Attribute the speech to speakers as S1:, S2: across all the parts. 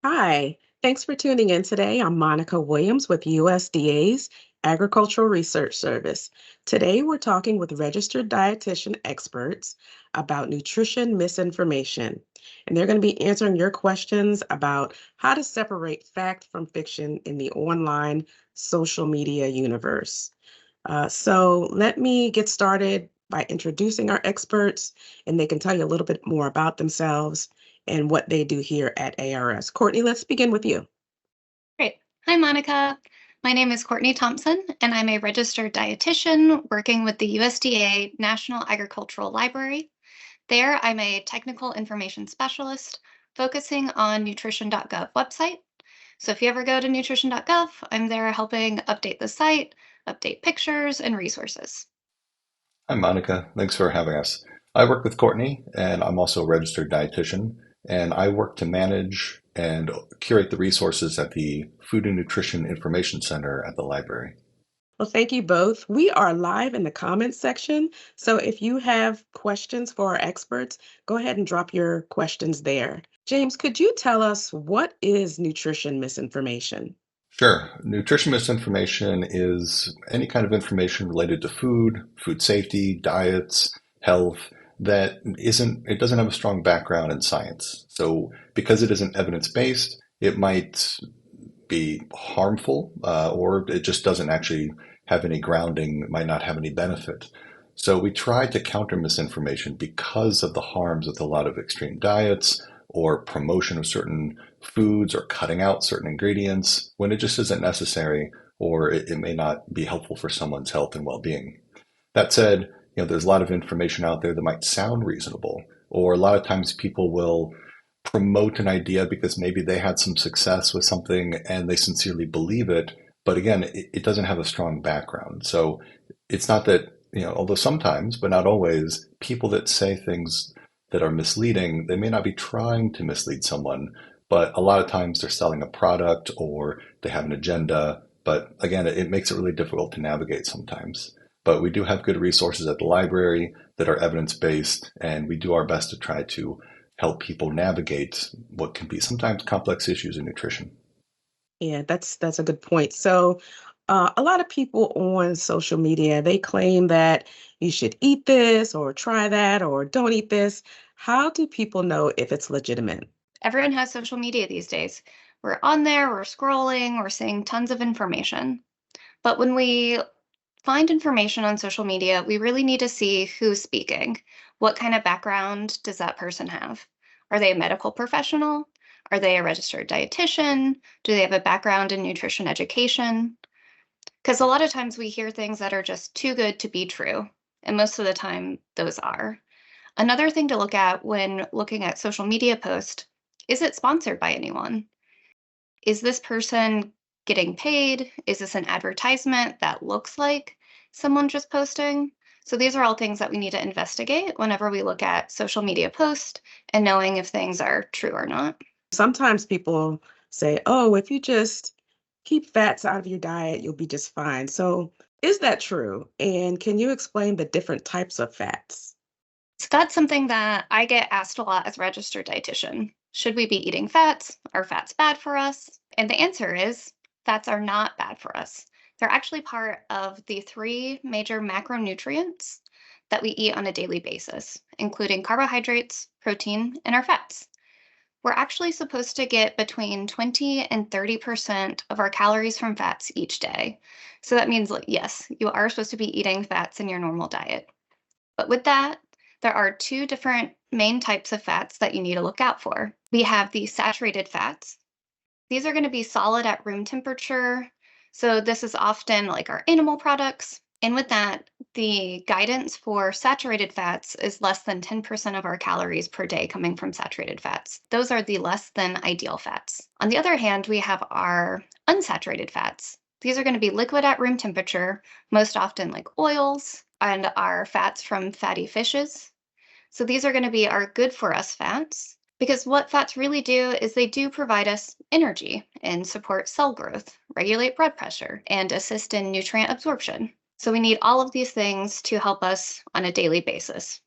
S1: Hi, thanks for tuning in today. I'm Monica Williams with USDA's Agricultural Research Service. Today, we're talking with registered dietitian experts about nutrition misinformation. And they're going to be answering your questions about how to separate fact from fiction in the online social media universe. So, let me get started by introducing our experts, and they can tell you a little bit more about themselves and what they do here at ARS. Courtney, let's begin with you.
S2: Great. Hi, Monica. My name is Courtney Thompson, and I'm a registered dietitian working with the USDA National Agricultural Library. There, I'm a technical information specialist focusing on nutrition.gov website. So if you ever go to nutrition.gov, I'm there helping update the site, update pictures and resources.
S3: Hi, Monica. Thanks for having us. I work with Courtney, and I'm also a registered dietitian, and I work to manage and curate the resources at the Food and Nutrition Information Center at the library.
S1: Well, thank you both. We are live in the comments section. So if you have questions for our experts, go ahead and drop your questions there. James, could you tell us what is nutrition misinformation?
S3: Sure. Nutrition misinformation is any kind of information related to food, food safety, diets, health it doesn't have a strong background in science. So because it isn't evidence-based, it might be harmful, or it just doesn't actually have any grounding, it might not have any benefit. So we try to counter misinformation because of the harms with a lot of extreme diets or promotion of certain foods or cutting out certain ingredients when it just isn't necessary, or it may not be helpful for someone's health and well-being. That said, there's a lot of information out there that might sound reasonable, or a lot of times people will promote an idea because maybe they had some success with something and they sincerely believe it. But again, it doesn't have a strong background. So it's not that, although sometimes, but not always, people that say things that are misleading, they may not be trying to mislead someone, but a lot of times they're selling a product or they have an agenda. But again, it makes it really difficult to navigate sometimes. But we do have good resources at the library that are evidence-based, and we do our best to try to help people navigate what can be sometimes complex issues in nutrition.
S1: Yeah, that's a good point. So, a lot of people on social media, they claim that you should eat this or try that or don't eat this. How do people know if it's legitimate?
S2: Everyone has social media these days. We're on there, we're scrolling, we're seeing tons of information. But when we find information on social media, we really need to see who's speaking. What kind of background does that person have? Are they a medical professional? Are they a registered dietitian? Do they have a background in nutrition education? Because a lot of times we hear things that are just too good to be true. And most of the time, those are. Another thing to look at when looking at social media posts, is it sponsored by anyone? Is this person getting paid? Is this an advertisement that looks like someone just posting? So these are all things that we need to investigate whenever we look at social media posts and knowing if things are true or not.
S1: Sometimes people say, oh, if you just keep fats out of your diet, you'll be just fine. So, is that true? And can you explain the different types of fats?
S2: So that's something that I get asked a lot as a registered dietitian. Should we be eating fats? Are fats bad for us? And the answer is fats are not bad for us. They're actually part of the three major macronutrients that we eat on a daily basis, including carbohydrates, protein, and our fats. We're actually supposed to get between 20 and 30% of our calories from fats each day. So that means, like, yes, you are supposed to be eating fats in your normal diet. But with that, there are two different main types of fats that you need to look out for. We have the saturated fats. These are going to be solid at room temperature. So this is often like our animal products. And with that, the guidance for saturated fats is less than 10% of our calories per day coming from saturated fats. Those are the less than ideal fats. On the other hand, we have our unsaturated fats. These are going to be liquid at room temperature, most often like oils and our fats from fatty fishes. So these are going to be our good for us fats. Because what fats really do is they do provide us energy and support cell growth, regulate blood pressure, and assist in nutrient absorption. So we need all of these things to help us on a daily basis.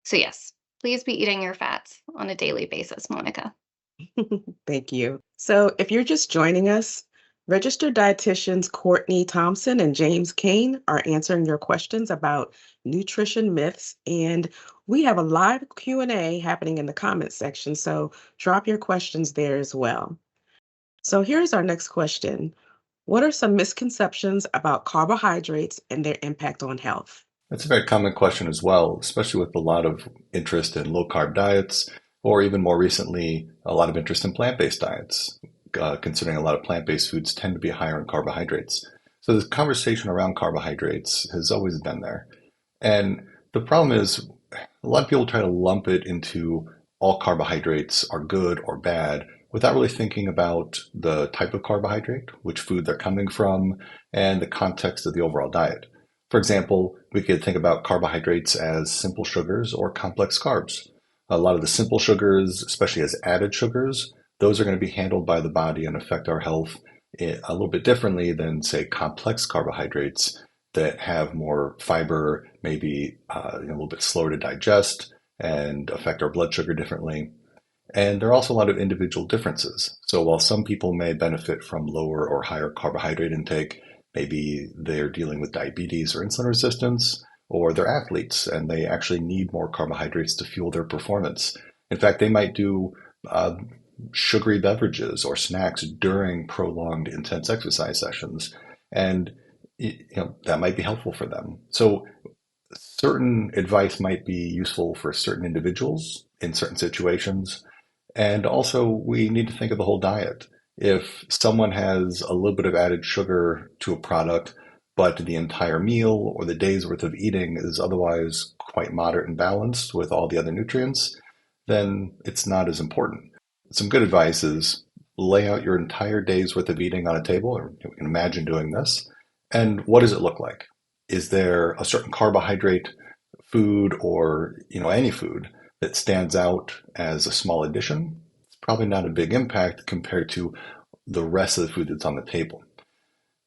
S2: So yes, please be eating your fats on a daily basis, Monica.
S1: Thank you. So, if you're just joining us, registered dietitians Courtney Thompson and James Kane are answering your questions about nutrition myths, and we have a live Q&A happening in the comments section, so drop your questions there as well. So, here's our next question. What are some misconceptions about carbohydrates and their impact on health?
S3: That's a very common question as well, especially with a lot of interest in low carb diets, or even more recently, a lot of interest in plant-based diets, considering a lot of plant-based foods tend to be higher in carbohydrates. So this conversation around carbohydrates has always been there. And the problem is, a lot of people try to lump it into all carbohydrates are good or bad without really thinking about the type of carbohydrate, which food they're coming from, and the context of the overall diet. For example, we could think about carbohydrates as simple sugars or complex carbs. A lot of the simple sugars, especially as added sugars, those are going to be handled by the body and affect our health a little bit differently than, say, complex carbohydrates that have more fiber, maybe a little bit slower to digest and affect our blood sugar differently. And there are also a lot of individual differences. So while some people may benefit from lower or higher carbohydrate intake, maybe they're dealing with diabetes or insulin resistance, or they're athletes and they actually need more carbohydrates to fuel their performance. In fact, they might do sugary beverages or snacks during prolonged intense exercise sessions. And that might be helpful for them. So certain advice might be useful for certain individuals in certain situations. And also, we need to think of the whole diet. If someone has a little bit of added sugar to a product, but the entire meal or the day's worth of eating is otherwise quite moderate and balanced with all the other nutrients, then it's not as important. Some good advice is lay out your entire day's worth of eating on a table, or you can imagine doing this, and what does it look like? Is there a certain carbohydrate food or any food that stands out as a small addition? It's probably not a big impact compared to the rest of the food that's on the table.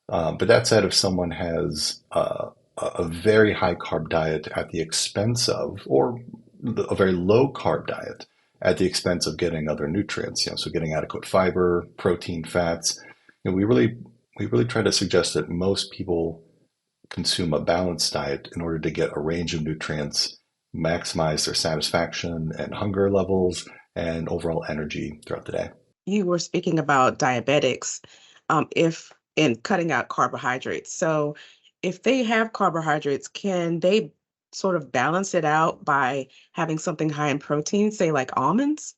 S3: But that said, if someone has a very high carb diet at the expense of, or a very low carb diet at the expense of getting other nutrients, so getting adequate fiber, protein, fats, we really try to suggest that most people consume a balanced diet in order to get a range of nutrients, maximize their satisfaction and hunger levels, and overall energy throughout the day.
S1: You were speaking about diabetics, if in cutting out carbohydrates. So, if they have carbohydrates, can they sort of balance it out by having something high in protein, say like almonds?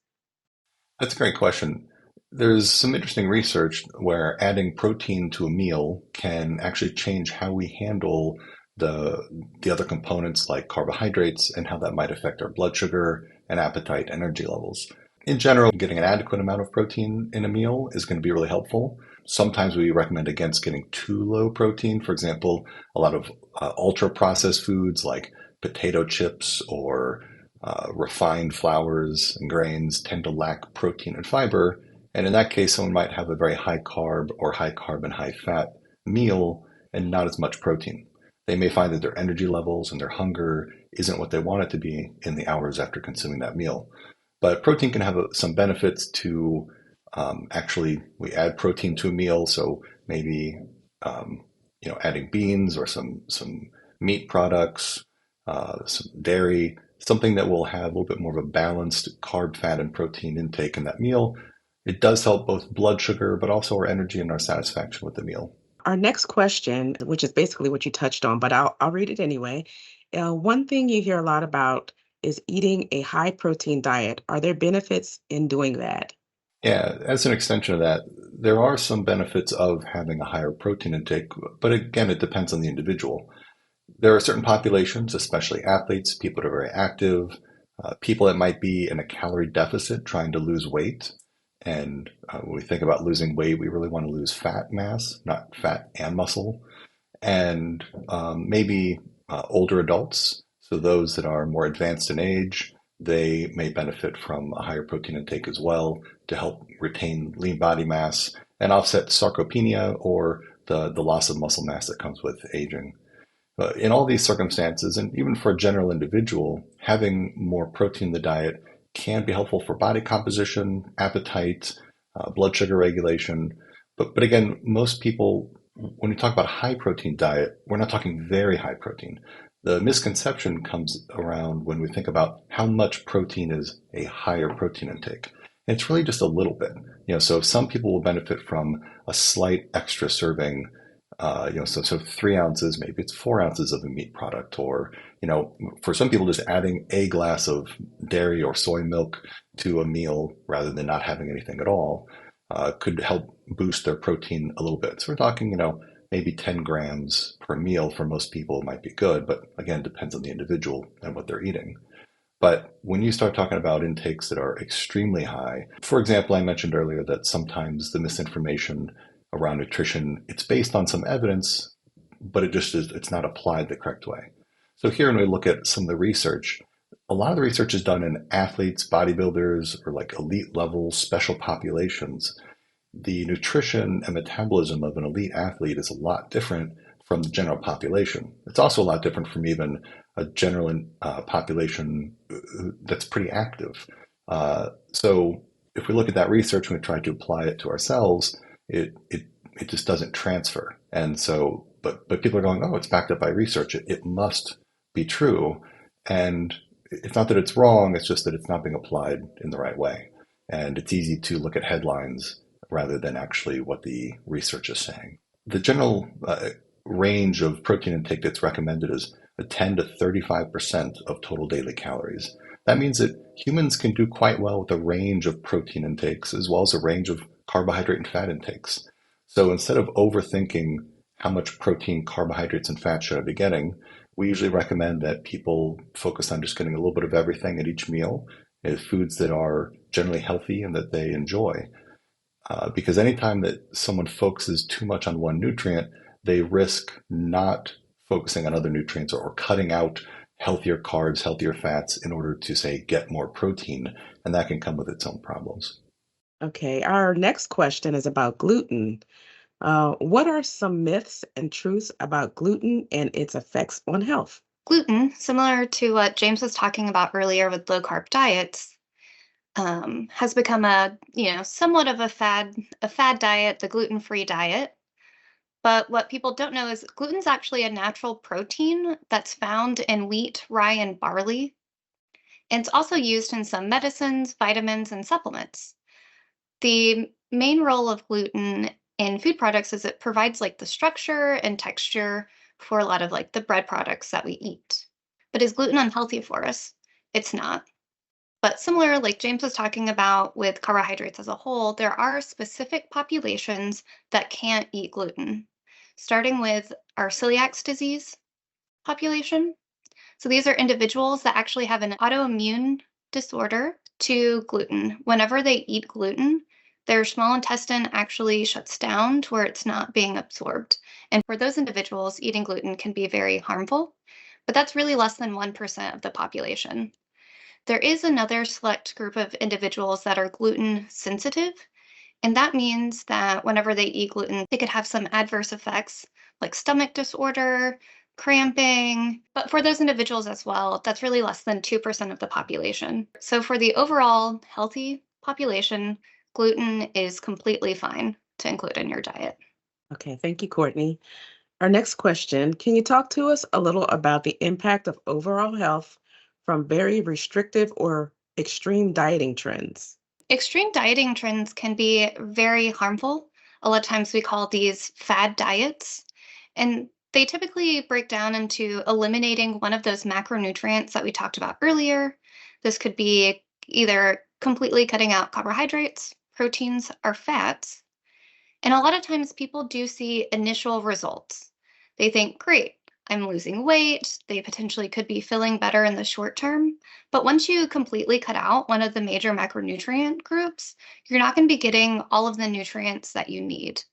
S3: That's a great question. There's some interesting research where adding protein to a meal can actually change how we handle the other components like carbohydrates and how that might affect our blood sugar and appetite, energy levels. In general, getting an adequate amount of protein in a meal is going to be really helpful. Sometimes we recommend against getting too low protein. For example, a lot of ultra processed foods like potato chips or refined flours and grains tend to lack protein and fiber. And in that case, someone might have a very high carb or high carb and high fat meal and not as much protein. They may find that their energy levels and their hunger isn't what they want it to be in the hours after consuming that meal. But protein can have some benefits to actually, we add protein to a meal. So maybe, adding beans or some meat products, some dairy, something that will have a little bit more of a balanced carb, fat, and protein intake in that meal. It does help both blood sugar, but also our energy and our satisfaction with the meal.
S1: Our next question, which is basically what you touched on, but I'll read it anyway. One thing you hear a lot about is eating a high protein diet. Are there benefits in doing that?
S3: Yeah, as an extension of that, there are some benefits of having a higher protein intake, but again, it depends on the individual. There are certain populations, especially athletes, people that are very active, people that might be in a calorie deficit trying to lose weight. And when we think about losing weight, we really want to lose fat mass, not fat and muscle. And maybe older adults, so those that are more advanced in age, they may benefit from a higher protein intake as well to help retain lean body mass and offset sarcopenia or the loss of muscle mass that comes with aging. In all these circumstances, and even for a general individual, having more protein in the diet can be helpful for body composition, appetite, blood sugar regulation. But again, most people, when we talk about a high protein diet, we're not talking very high protein. The misconception comes around when we think about how much protein is a higher protein intake. And it's really just a little bit. So some people will benefit from a slight extra serving. So 3 ounces, maybe it's 4 ounces of a meat product, or for some people, just adding a glass of dairy or soy milk to a meal rather than not having anything at all could help boost their protein a little bit. So we're talking, maybe 10 grams per meal for most people might be good, but again, depends on the individual and what they're eating. But when you start talking about intakes that are extremely high, for example, I mentioned earlier that sometimes the misinformation around nutrition, it's based on some evidence, but it's not applied the correct way. So here, when we look at some of the research, a lot of the research is done in athletes, bodybuilders, or like elite level special populations. The nutrition and metabolism of an elite athlete is a lot different from the general population. It's also a lot different from even a general population that's pretty active. So if we look at that research and we try to apply it to ourselves, it just doesn't transfer. And so, but people are going, oh, it's backed up by research. It must be true. And it's not that it's wrong, it's just that it's not being applied in the right way. And it's easy to look at headlines rather than actually what the research is saying. The general range of protein intake that's recommended is a 10 to 35% of total daily calories. That means that humans can do quite well with a range of protein intakes as well as a range of carbohydrate and fat intakes. So instead of overthinking how much protein, carbohydrates, and fat should I be getting, we usually recommend that people focus on just getting a little bit of everything at each meal, foods that are generally healthy and that they enjoy. Because anytime that someone focuses too much on one nutrient, they risk not focusing on other nutrients or cutting out healthier carbs, healthier fats in order to, say, get more protein. And that can come with its own problems.
S1: Okay, our next question is about gluten. What are some myths and truths about gluten and its effects on health?
S2: Gluten, similar to what James was talking about earlier with low carb diets, has become somewhat of a fad diet, the gluten-free diet. But what people don't know is gluten's actually a natural protein that's found in wheat, rye, and barley. And it's also used in some medicines, vitamins, and supplements. The main role of gluten in food products is it provides like the structure and texture for a lot of like the bread products that we eat. But is gluten unhealthy for us? It's not. But similar, like James was talking about with carbohydrates as a whole, there are specific populations that can't eat gluten, starting with our celiac disease population. So these are individuals that actually have an autoimmune disorder to gluten. Whenever they eat gluten, their small intestine actually shuts down to where it's not being absorbed. And for those individuals, eating gluten can be very harmful, but that's really less than 1% of the population. There is another select group of individuals that are gluten sensitive, and that means that whenever they eat gluten, they could have some adverse effects like stomach disorder, cramping. But for those individuals as well, that's really less than 2% of the population. So for the overall healthy population, gluten is completely fine to include in your diet.
S1: Okay, thank you, Courtney. Our next question, can you talk to us a little about the impact of overall health from very restrictive or extreme dieting trends?
S2: Extreme dieting trends can be very harmful. A lot of times we call these fad diets, and they typically break down into eliminating one of those macronutrients that we talked about earlier. This could be either completely cutting out carbohydrates, proteins, or fats. And a lot of times people do see initial results. They think, great, I'm losing weight. They potentially could be feeling better in the short term. But once you completely cut out one of the major macronutrient groups, you're not going to be getting all of the nutrients that you need.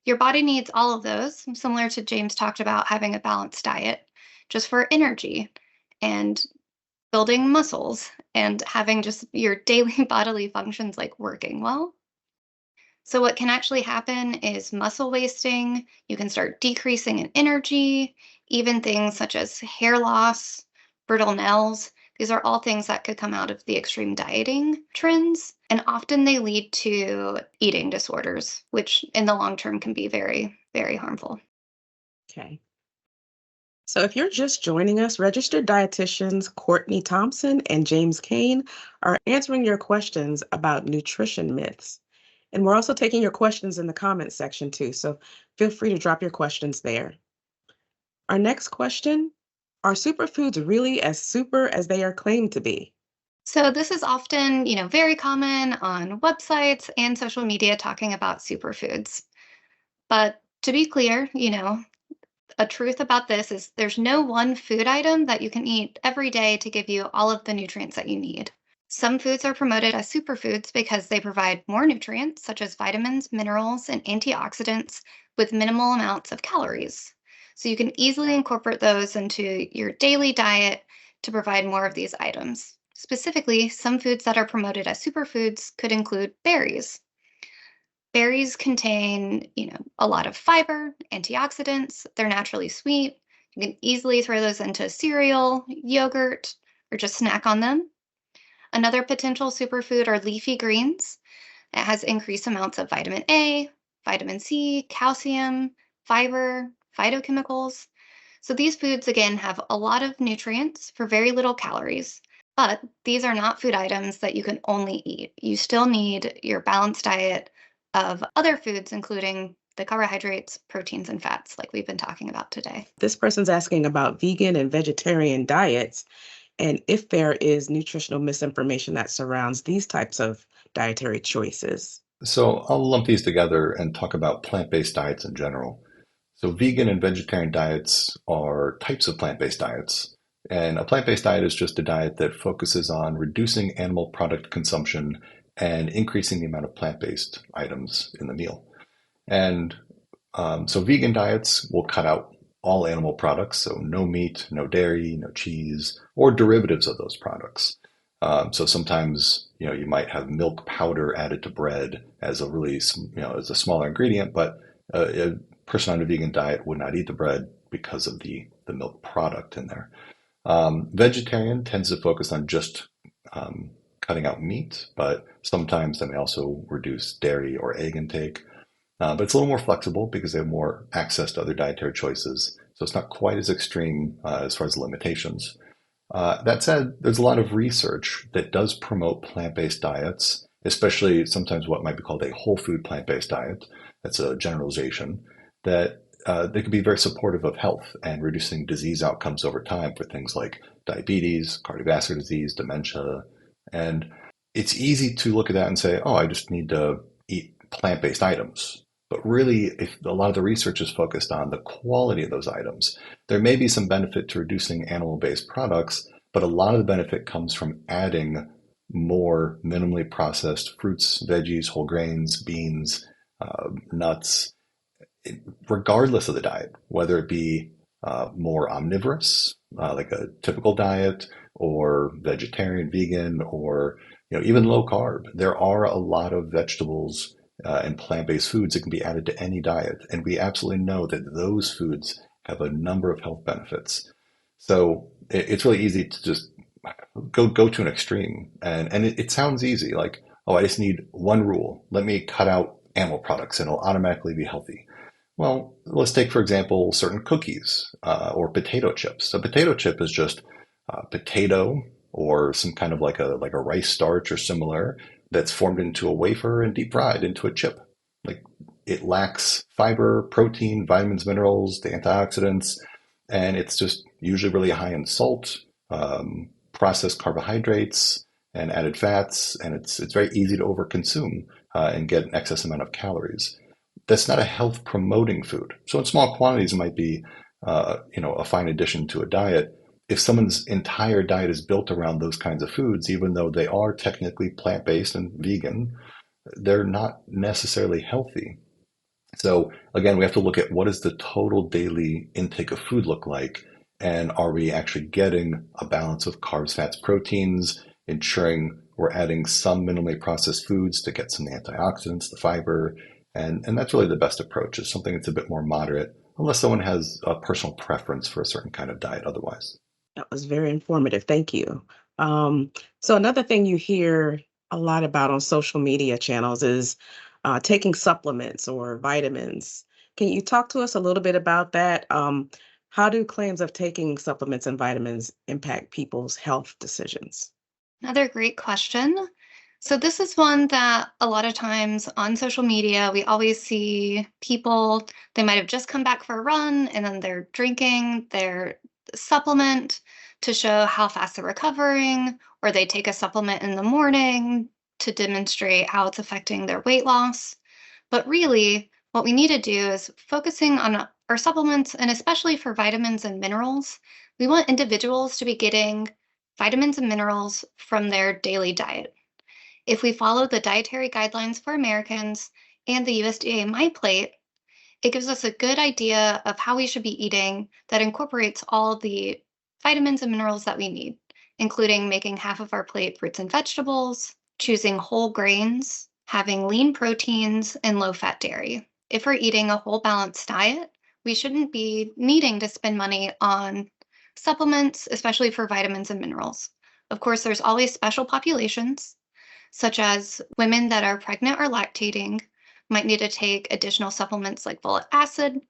S2: Your body needs all of those, similar to James talked about having a balanced diet, just for energy and building muscles and having just your daily bodily functions like working well. So what can actually happen is muscle wasting. You can start decreasing in energy, even things such as hair loss, brittle nails These are all things that could come out of the extreme dieting trends, and often they lead to eating disorders, which in the long term can be very, very harmful.
S1: Okay. So if you're just joining us, registered dietitians Courtney Thompson and James Kane are answering your questions about nutrition myths. And we're also taking your questions in the comments section too. So feel free to drop your questions there. Our next question, are superfoods really as super as they are claimed to be?
S2: So this is often, very common on websites and social media talking about superfoods. But to be clear, a truth about this is there's no one food item that you can eat every day to give you all of the nutrients that you need. Some foods are promoted as superfoods because they provide more nutrients, such as vitamins, minerals, and antioxidants, with minimal amounts of calories. So you can easily incorporate those into your daily diet to provide more of these items. Specifically, some foods that are promoted as superfoods could include berries. Berries contain, a lot of fiber, antioxidants. They're naturally sweet. You can easily throw those into cereal, yogurt, or just snack on them. Another potential superfood are leafy greens. It has increased amounts of vitamin A, vitamin C, calcium, fiber, phytochemicals. So these foods, again, have a lot of nutrients for very little calories. But these are not food items that you can only eat. You still need your balanced diet of other foods, including the carbohydrates, proteins, and fats, like we've been talking about today.
S1: This person's asking about vegan and vegetarian diets and if there is nutritional misinformation that surrounds these types of dietary choices.
S3: So I'll lump these together and talk about plant-based diets in general. So vegan and vegetarian diets are types of plant-based diets. And a plant-based diet is just a diet that focuses on reducing animal product consumption and increasing the amount of plant-based items in the meal. And so vegan diets will cut out all animal products, so no meat, no dairy, no cheese, or derivatives of those products. So sometimes, you might have milk powder added to bread as a really, as a smaller ingredient, but a person on a vegan diet would not eat the bread because of the milk product in there. Vegetarian tends to focus on just cutting out meat, but sometimes they may also reduce dairy or egg intake. But it's a little more flexible because they have more access to other dietary choices. So it's not quite as extreme as far as limitations. That said, there's a lot of research that does promote plant-based diets, especially sometimes what might be called a whole food plant-based diet. That's a generalization that they can be very supportive of health and reducing disease outcomes over time for things like diabetes, cardiovascular disease, dementia. And it's easy to look at that and say, oh, I just need to eat plant-based items. But really, if a lot of the research is focused on the quality of those items, there may be some benefit to reducing animal-based products, but a lot of the benefit comes from adding more minimally processed fruits, veggies, whole grains, beans, nuts, regardless of the diet, whether it be more omnivorous, like a typical diet, or vegetarian, vegan, or even low carb. There are a lot of vegetables and plant-based foods that can be added to any diet, and we absolutely know that those foods have a number of health benefits. So it's really easy to just go to an extreme, and it sounds easy, like, oh, I just need one rule. Let me cut out animal products, and it'll automatically be healthy. Well, let's take, for example, certain cookies or potato chips. A potato chip is just potato or some kind of like a rice starch or similar that's formed into a wafer and deep fried into a chip. Like, it lacks fiber, protein, vitamins, minerals, the antioxidants, and it's just usually really high in salt, processed carbohydrates, and added fats, and it's very easy to overconsume and get an excess amount of calories. That's not a health promoting food. So in small quantities, it might be, a fine addition to a diet. If someone's entire diet is built around those kinds of foods, even though they are technically plant-based and vegan, they're not necessarily healthy. So again, we have to look at what does the total daily intake of food look like, and are we actually getting a balance of carbs, fats, proteins, ensuring we're adding some minimally processed foods to get some of the antioxidants, the fiber, and that's really the best approach, is something that's a bit more moderate, unless someone has a personal preference for a certain kind of diet otherwise.
S1: That was very informative. Thank you. Um, so another thing you hear a lot about on social media channels is taking supplements or vitamins. Can you talk to us a little bit about that? How do claims of taking supplements and vitamins impact people's health decisions?
S2: Another great question. So, this is one that a lot of times on social media, we always see people, they might have just come back for a run and then they're drinking their supplement to show how fast they're recovering, or they take a supplement in the morning to demonstrate how it's affecting their weight loss. But really, what we need to do is focusing on our supplements, and especially for vitamins and minerals, we want individuals to be getting vitamins and minerals from their daily diet. If we follow the dietary guidelines for Americans and the USDA My Plate, it gives us a good idea of how we should be eating that incorporates all the vitamins and minerals that we need, including making half of our plate fruits and vegetables, choosing whole grains, having lean proteins, and low fat dairy. If we're eating a whole balanced diet, we shouldn't be needing to spend money on supplements, especially for vitamins and minerals. Of course, there's always special populations, such as women that are pregnant or lactating, might need to take additional supplements like folic acid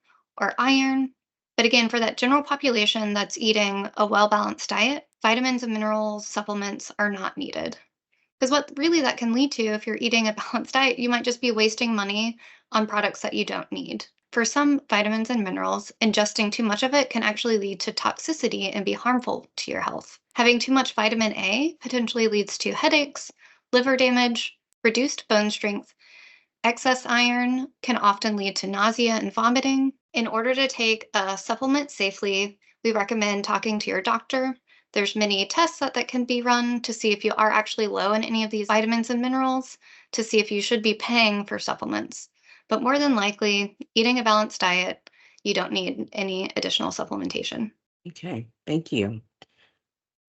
S2: or iron. But again, for that general population that's eating a well balanced diet, vitamins and mineral supplements are not needed. Because what really that can lead to, if you're eating a balanced diet, you might just be wasting money on products that you don't need. For some vitamins and minerals, ingesting too much of it can actually lead to toxicity and be harmful to your health. Having too much vitamin A potentially leads to headaches, liver damage, reduced bone strength. Excess iron can often lead to nausea and vomiting. In order to take a supplement safely, we recommend talking to your doctor. There's many tests that can be run to see if you are actually low in any of these vitamins and minerals, to see if you should be paying for supplements. But more than likely, eating a balanced diet, you don't need any additional supplementation.
S1: Okay, thank you.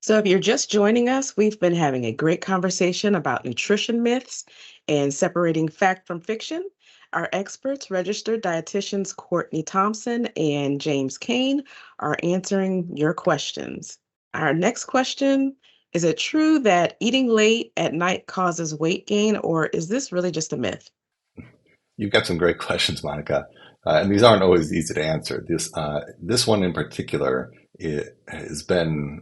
S1: So, if you're just joining us, we've been having a great conversation about nutrition myths and separating fact from fiction. Our experts, registered dietitians Courtney Thompson and James Kane, are answering your questions. Our next question: is it true that eating late at night causes weight gain, or is this really just a myth?
S3: You've got some great questions, Monica, and these aren't always easy to answer. This one in particular has been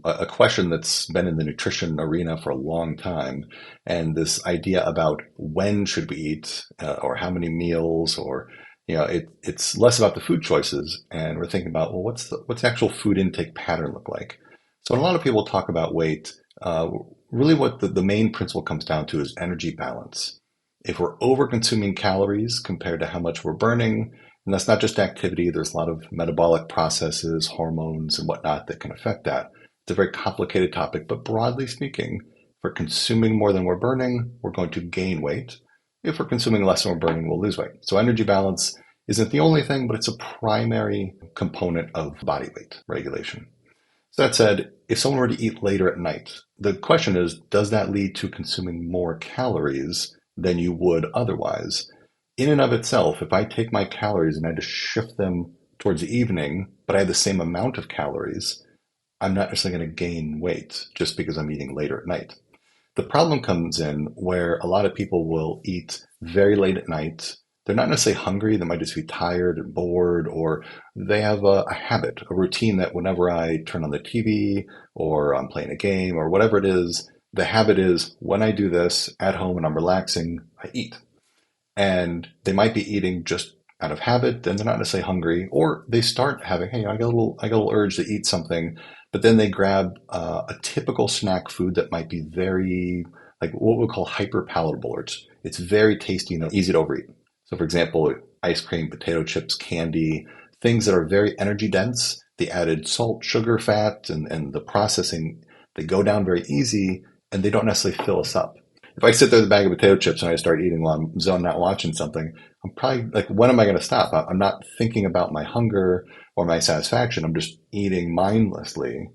S3: a question that's been in the nutrition arena for a long time, and this idea about when should we eat, or how many meals, or it's less about the food choices, and we're thinking about, well, what's the actual food intake pattern look like? So when a lot of people talk about weight, really what the main principle comes down to is energy balance. If we're over consuming calories compared to how much we're burning, and that's not just activity, there's a lot of metabolic processes, hormones, and whatnot that can affect that. It's a very complicated topic, but broadly speaking, if we're consuming more than we're burning, we're going to gain weight. If we're consuming less than we're burning, we'll lose weight. So energy balance isn't the only thing, but it's a primary component of body weight regulation. So that said, if someone were to eat later at night, the question is, does that lead to consuming more calories than you would otherwise? In and of itself, if I take my calories and I just shift them towards the evening, but I have the same amount of calories, I'm not necessarily going to gain weight just because I'm eating later at night. The problem comes in where a lot of people will eat very late at night. They're not necessarily hungry, they might just be tired and bored, or they have a habit, a routine that whenever I turn on the TV or I'm playing a game or whatever it is, the habit is when I do this at home and I'm relaxing, I eat. And they might be eating just out of habit, then they're not necessarily hungry, or they start having, hey, I got a little urge to eat something, but then they grab a typical snack food that might be very, like what we call hyper palatable, or it's very tasty and easy to overeat. So, for example, ice cream, potato chips, candy, things that are very energy dense, the added salt, sugar, fat, and the processing, they go down very easy and they don't necessarily fill us up. If I sit there with a bag of potato chips and I start eating while I'm zoned out watching something, I'm probably like, when am I going to stop? I'm not thinking about my hunger or my satisfaction. I'm just eating mindlessly.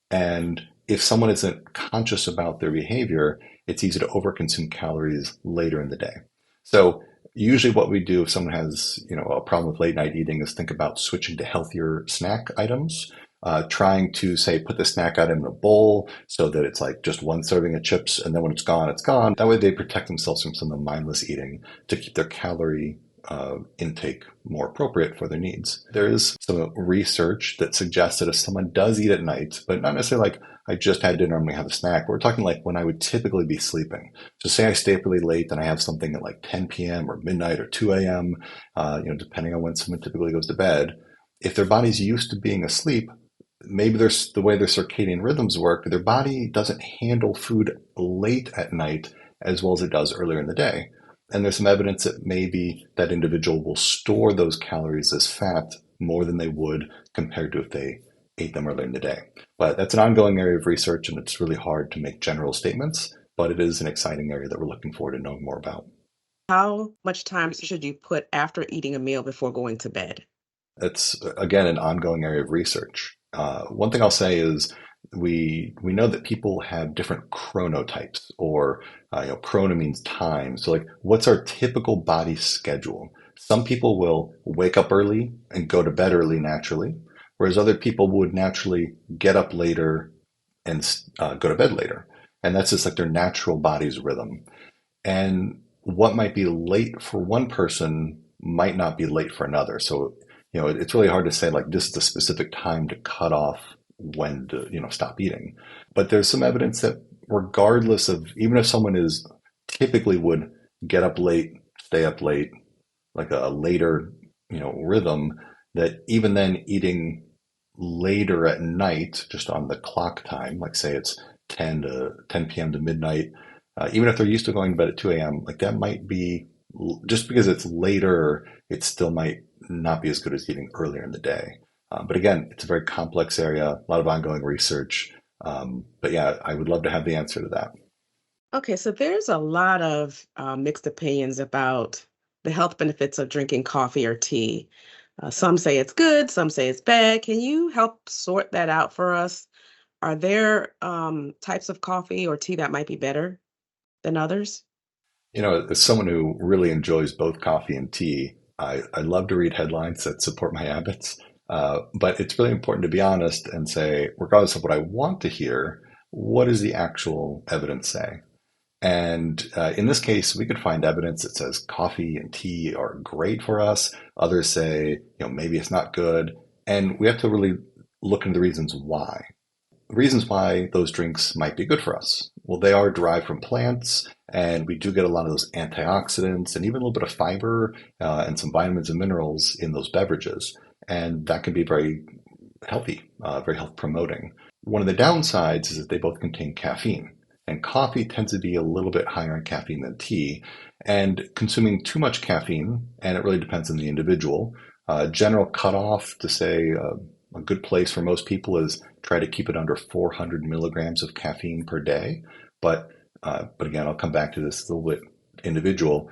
S3: And if someone isn't conscious about their behavior, it's easy to overconsume calories later in the day. So usually what we do if someone has, a problem with late night eating is think about switching to healthier snack items. trying to say put the snack out in a bowl so that it's like just one serving of chips, and then when it's gone, it's gone. That way they protect themselves from some of the mindless eating to keep their calorie intake more appropriate for their needs. There is some research that suggests that if someone does eat at night, but not necessarily like I just had dinner, I'm going to have a snack. We're talking like when I would typically be sleeping. So say I stay up really late and I have something at like 10 p.m. or midnight or 2 a.m., depending on when someone typically goes to bed. If their body's used to being asleep, maybe there's the way their circadian rhythms work, their body doesn't handle food late at night as well as it does earlier in the day. And there's some evidence that maybe that individual will store those calories as fat more than they would compared to if they ate them earlier in the day. But that's an ongoing area of research, and it's really hard to make general statements, but it is an exciting area that we're looking forward to knowing more about.
S1: How much time should you put after eating a meal before going to bed?
S3: It's, again, an ongoing area of research. One thing I'll say is we know that people have different chronotypes, or chrono means time. So like, what's our typical body schedule? Some people will wake up early and go to bed early naturally, whereas other people would naturally get up later and go to bed later. And that's just like their natural body's rhythm. And what might be late for one person might not be late for another. So, it's really hard to say like this is the specific time to cut off when to, stop eating. But there's some evidence that regardless of, even if someone is typically would get up late, stay up late, like a later, rhythm, that even then eating later at night, just on the clock time, like say it's 10 p.m. to midnight, even if they're used to going to bed at 2 a.m., like that might be, just because it's later, it still might not be as good as eating earlier in the day. But again, it's a very complex area, a lot of ongoing research. But yeah, I would love to have the answer to that.
S1: Okay, so there's a lot of mixed opinions about the health benefits of drinking coffee or tea. Some say it's good, some say it's bad. Can you help sort that out for us? Are there types of coffee or tea that might be better than others?
S3: As someone who really enjoys both coffee and tea, I love to read headlines that support my habits. But it's really important to be honest and say, regardless of what I want to hear, what does the actual evidence say? And in this case, we could find evidence that says coffee and tea are great for us. Others say, maybe it's not good. And we have to really look into the reasons why. The reasons why those drinks might be good for us. Well, they are derived from plants, and we do get a lot of those antioxidants and even a little bit of fiber and some vitamins and minerals in those beverages. And that can be very healthy, very health promoting. One of the downsides is that they both contain caffeine. And coffee tends to be a little bit higher in caffeine than tea. And consuming too much caffeine, and it really depends on the individual, general cutoff to say a good place for most people is try to keep it under 400 milligrams of caffeine per day. But again, I'll come back to this a little bit individual.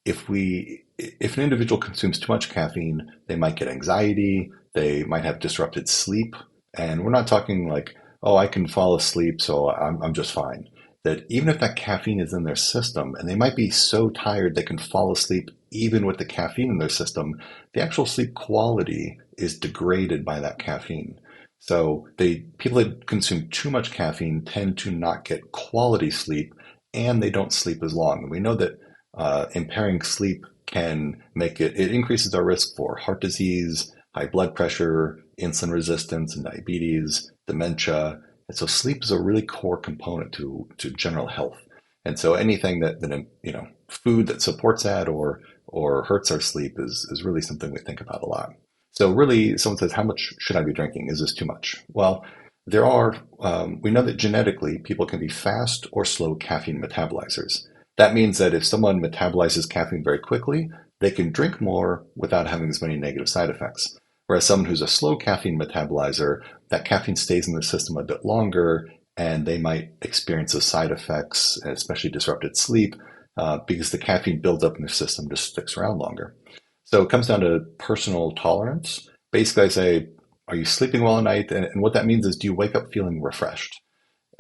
S3: If an individual consumes too much caffeine, they might get anxiety, they might have disrupted sleep. And we're not talking like, oh, I can fall asleep, so I'm just fine. That even if that caffeine is in their system, and they might be so tired they can fall asleep even with the caffeine in their system, the actual sleep quality is degraded by that caffeine. So people that consume too much caffeine tend to not get quality sleep, and they don't sleep as long. And we know that impairing sleep can make it increases our risk for heart disease, high blood pressure, insulin resistance, and diabetes, dementia. And so sleep is a really core component to general health. And so anything that food that supports that or hurts our sleep is really something we think about a lot. So really, someone says, how much should I be drinking? Is this too much? Well, we know that genetically people can be fast or slow caffeine metabolizers. That means that if someone metabolizes caffeine very quickly, they can drink more without having as many negative side effects. Whereas someone who's a slow caffeine metabolizer, that caffeine stays in their system a bit longer, and they might experience those side effects, especially disrupted sleep, because the caffeine builds up in their system, just sticks around longer. So it comes down to personal tolerance. Basically, I say, are you sleeping well at night? And what that means is, do you wake up feeling refreshed?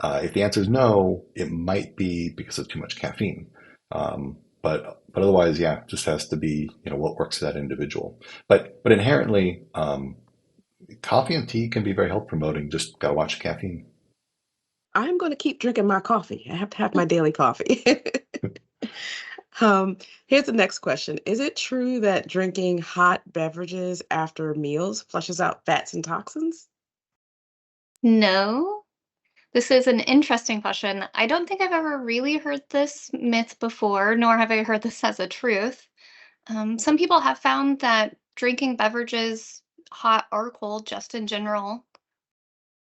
S3: If the answer is no, it might be because of too much caffeine. But otherwise, yeah, just has to be what works for that individual. But inherently, Coffee and tea can be very health promoting. Just gotta watch caffeine.
S1: I'm going to keep drinking my coffee. I have to have my daily coffee. Here's the next question. Is it true that drinking hot beverages after meals flushes out fats and toxins?
S2: No, this is an interesting question. I don't think I've ever really heard this myth before, nor have I heard this as a truth. Some people have found that drinking beverages, hot or cold, just in general,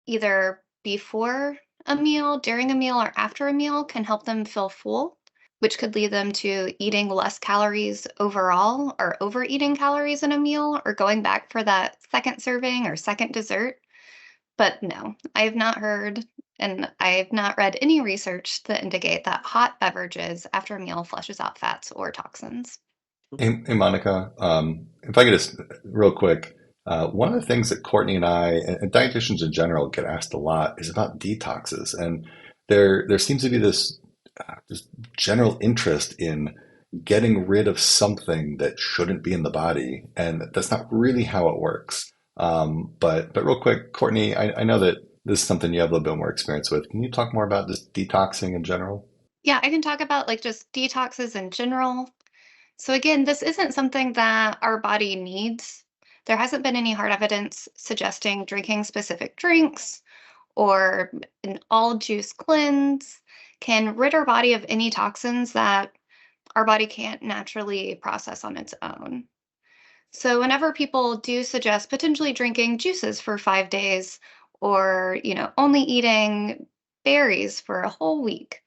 S2: either before a meal, during a meal, or after a meal, can help them feel full, which could lead them to eating less calories overall or overeating calories in a meal or going back for that second serving or second dessert. But no, I have not heard and I have not read any research that indicate that hot beverages after a meal flushes out fats or toxins.
S3: Hey, Monica, if I could just real quick, one of the things that Courtney and I, and dietitians in general, get asked a lot is about detoxes, and there seems to be this general interest in getting rid of something that shouldn't be in the body, and that's not really how it works. But real quick, Courtney, I know that this is something you have a little bit more experience with. Can you talk more about this detoxing in general?
S2: Yeah, I can talk about like just detoxes in general. So again, this isn't something that our body needs. There hasn't been any hard evidence suggesting drinking specific drinks or an all juice cleanse can rid our body of any toxins that our body can't naturally process on its own. So whenever people do suggest potentially drinking juices for 5 days or, only eating berries for a whole week,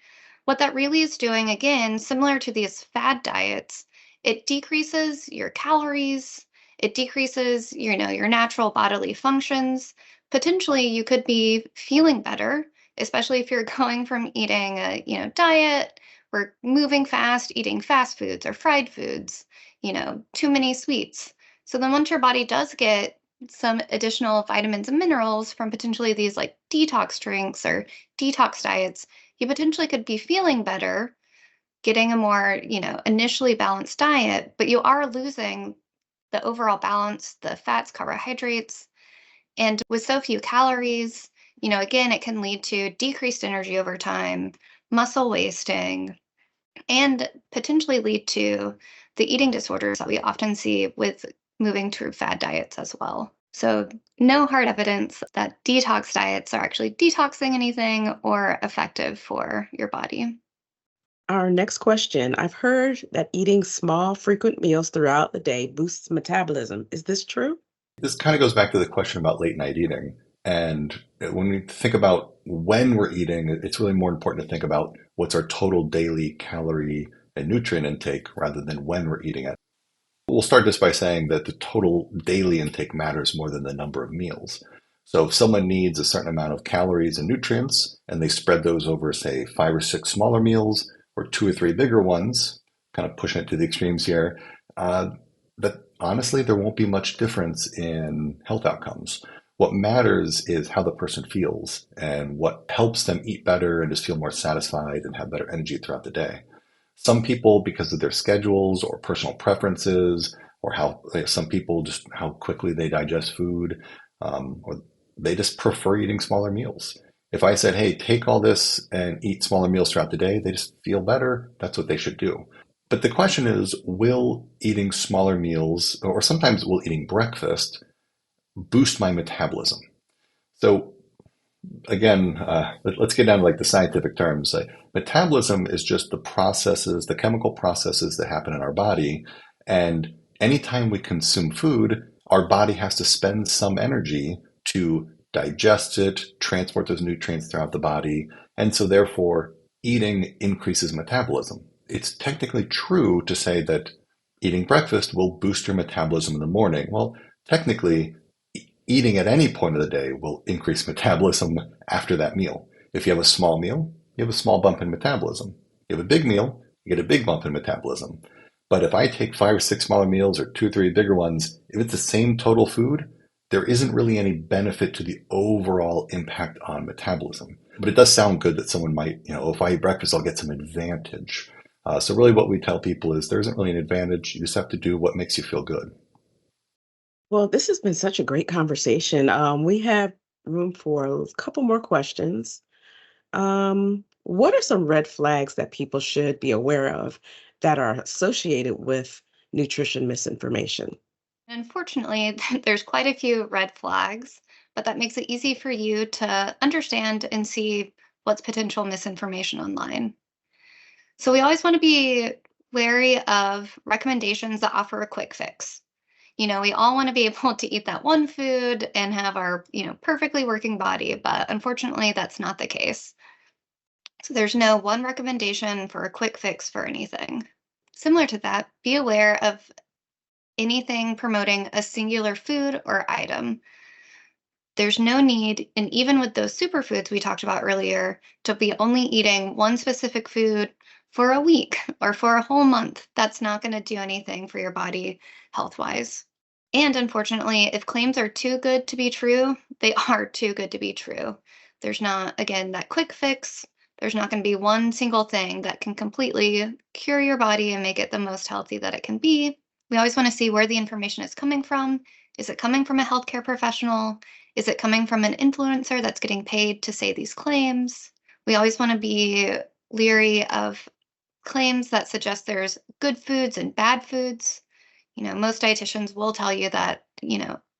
S2: what that really is doing, again, similar to these fad diets, it decreases your calories, it decreases, your natural bodily functions. Potentially you could be feeling better, especially if you're going from eating a, diet or moving fast, eating fast foods or fried foods, too many sweets. So then once your body does get some additional vitamins and minerals from potentially these like detox drinks or detox diets, you potentially could be feeling better, getting a more, initially balanced diet, but you are losing the overall balance, the fats, carbohydrates, and with so few calories, again, it can lead to decreased energy over time, muscle wasting, and potentially lead to the eating disorders that we often see with moving to fad diets as well. So, no hard evidence that detox diets are actually detoxing anything or effective for your body.
S1: Our next question. I've heard that eating small, frequent meals throughout the day boosts metabolism. Is this true?
S3: This kind of goes back to the question about late night eating. And when we think about when we're eating, it's really more important to think about what's our total daily calorie and nutrient intake rather than when we're eating it. We'll start just by saying that the total daily intake matters more than the number of meals. So if someone needs a certain amount of calories and nutrients, and they spread those over, say, 5 or 6 smaller meals or 2 or 3 bigger ones, kind of pushing it to the extremes here, that honestly, there won't be much difference in health outcomes. What matters is how the person feels and what helps them eat better and just feel more satisfied and have better energy throughout the day. Some people, because of their schedules or personal preferences, or how some people just how quickly they digest food, or they just prefer eating smaller meals. If I said, hey, take all this and eat smaller meals throughout the day, they just feel better. That's what they should do. But the question is, will eating smaller meals, or sometimes will eating breakfast, boost my metabolism? So again, let's get down to like the scientific terms. Metabolism is just the processes, the chemical processes that happen in our body. And anytime we consume food, our body has to spend some energy to digest it, transport those nutrients throughout the body. And so therefore, eating increases metabolism. It's technically true to say that eating breakfast will boost your metabolism in the morning. Well, technically, eating at any point of the day will increase metabolism after that meal. If you have a small meal, you have a small bump in metabolism. You have a big meal, you get a big bump in metabolism. But if I take 5 or 6 smaller meals or 2 or 3 bigger ones, if it's the same total food, there isn't really any benefit to the overall impact on metabolism. But it does sound good that someone might, if I eat breakfast, I'll get some advantage. So really what we tell people is there isn't really an advantage. You just have to do what makes you feel good.
S1: Well, this has been such a great conversation. We have room for a couple more questions. What are some red flags that people should be aware of that are associated with nutrition misinformation?
S2: Unfortunately, there's quite a few red flags, but that makes it easy for you to understand and see what's potential misinformation online. So we always want to be wary of recommendations that offer a quick fix. We all want to be able to eat that one food and have our, perfectly working body, but unfortunately, that's not the case. So there's no one recommendation for a quick fix for anything. Similar to that, be aware of anything promoting a singular food or item. There's no need, and even with those superfoods we talked about earlier, to be only eating one specific food for a week or for a whole month. That's not going to do anything for your body health wise. And unfortunately, if claims are too good to be true, they are too good to be true. There's not, again, that quick fix. There's not going to be one single thing that can completely cure your body and make it the most healthy that it can be. We always want to see where the information is coming from. Is it coming from a healthcare professional? Is it coming from an influencer that's getting paid to say these claims? We always want to be leery of claims that suggest there's good foods and bad foods. Most dietitians will tell you that,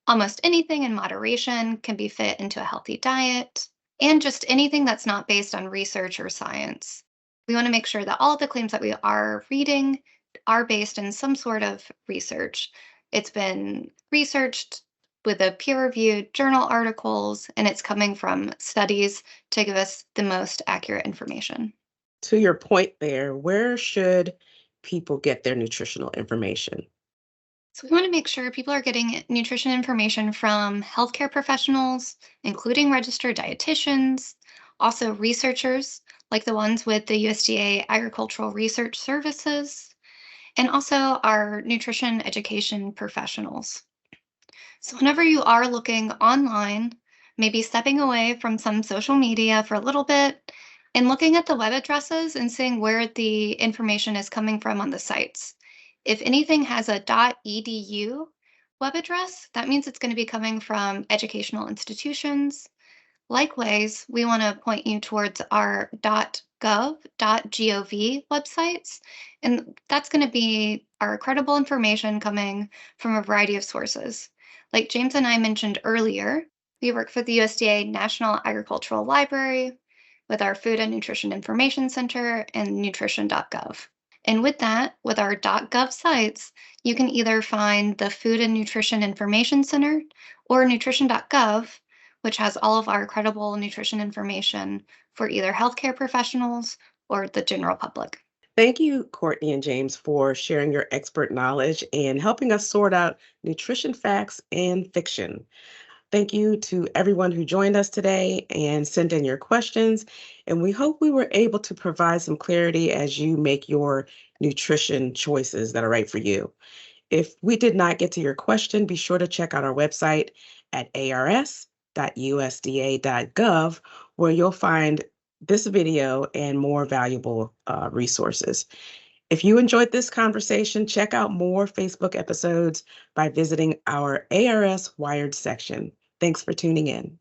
S2: almost anything in moderation can be fit into a healthy diet, and just anything that's not based on research or science. We want to make sure that all of the claims that we are reading are based in some sort of research. It's been researched with a peer-reviewed journal articles, and it's coming from studies to give us the most accurate information.
S1: To your point there, where should people get their nutritional information?
S2: So we want to make sure people are getting nutrition information from healthcare professionals, including registered dietitians, also researchers like the ones with the USDA Agricultural Research Services, and also our nutrition education professionals. So whenever you are looking online, maybe stepping away from some social media for a little bit and looking at the web addresses and seeing where the information is coming from on the sites. If anything has a .edu web address, that means it's going to be coming from educational institutions. Likewise, we want to point you towards our .gov, .gov websites, and that's going to be our credible information coming from a variety of sources. Like James and I mentioned earlier, we work for the USDA National Agricultural Library with our Food and Nutrition Information Center and nutrition.gov. And with that, with our .gov sites, you can either find the Food and Nutrition Information Center or nutrition.gov, which has all of our credible nutrition information for either healthcare professionals or the general public.
S1: Thank you, Courtney and James, for sharing your expert knowledge and helping us sort out nutrition facts and fiction. Thank you to everyone who joined us today and sent in your questions. And we hope we were able to provide some clarity as you make your nutrition choices that are right for you. If we did not get to your question, be sure to check out our website at ars.usda.gov, where you'll find this video and more valuable resources. If you enjoyed this conversation, check out more Facebook episodes by visiting our ARS Wired section. Thanks for tuning in.